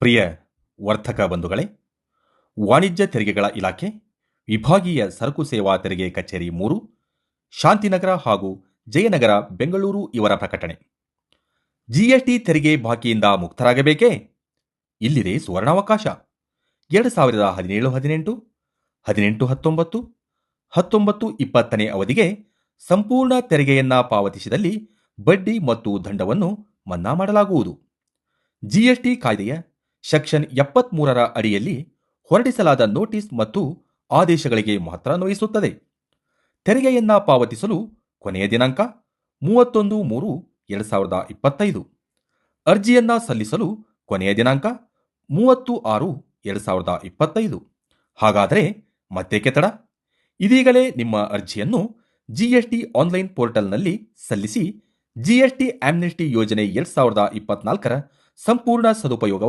ಪ್ರಿಯ ವರ್ತಕ ಬಂಧುಗಳೇ, ವಾಣಿಜ್ಯ ತೆರಿಗೆಗಳ ಇಲಾಖೆ, ವಿಭಾಗೀಯ ಸರಕು ಸೇವಾ ತೆರಿಗೆ ಕಚೇರಿ 3, ಶಾಂತಿನಗರ ಹಾಗೂ ಜಯನಗರ, ಬೆಂಗಳೂರು ಇವರ ಪ್ರಕಟಣೆ. ಜಿಎಸ್ಟಿ ತೆರಿಗೆ ಬಾಕಿಯಿಂದ ಮುಕ್ತರಾಗಬೇಕೇ? ಇಲ್ಲಿದೆ ಸುವರ್ಣಾವಕಾಶ. 2017-18, 18-19, 19-20ನೇ ಅವಧಿಗೆ ಸಂಪೂರ್ಣ ತೆರಿಗೆಯನ್ನ ಪಾವತಿಸಿದಲ್ಲಿ ಬಡ್ಡಿ ಮತ್ತು ದಂಡವನ್ನು ಮನ್ನಾ ಮಾಡಲಾಗುವುದು. ಜಿಎಸ್ಟಿ ಕಾಯ್ದೆಯ ಸೆಕ್ಷನ್ 73ರ ಅಡಿಯಲ್ಲಿ ಹೊರಡಿಸಲಾದ ನೋಟಿಸ್ ಮತ್ತು ಆದೇಶಗಳಿಗೆ ಮಾತ್ರ ಅನ್ವಯಿಸುತ್ತದೆ. ತೆರಿಗೆಯನ್ನ ಪಾವತಿಸಲು ಕೊನೆಯ ದಿನಾಂಕ 31-3-2025. ಅರ್ಜಿಯನ್ನ ಸಲ್ಲಿಸಲು ಕೊನೆಯ ದಿನಾಂಕ 30-6-2025. ಹಾಗಾದರೆ ಮತ್ತೇಕೆ ತಡ? ಇದೀಗಲೇ ನಿಮ್ಮ ಅರ್ಜಿಯನ್ನು ಜಿಎಸ್ಟಿ ಆನ್ಲೈನ್ ಪೋರ್ಟಲ್ನಲ್ಲಿ ಸಲ್ಲಿಸಿ ಜಿಎಸ್ಟಿ ಆಮ್ನೆಸ್ಟಿ ಯೋಜನೆ 2024ರ ಸಂಪೂರ್ಣ ಸದುಪಯೋಗ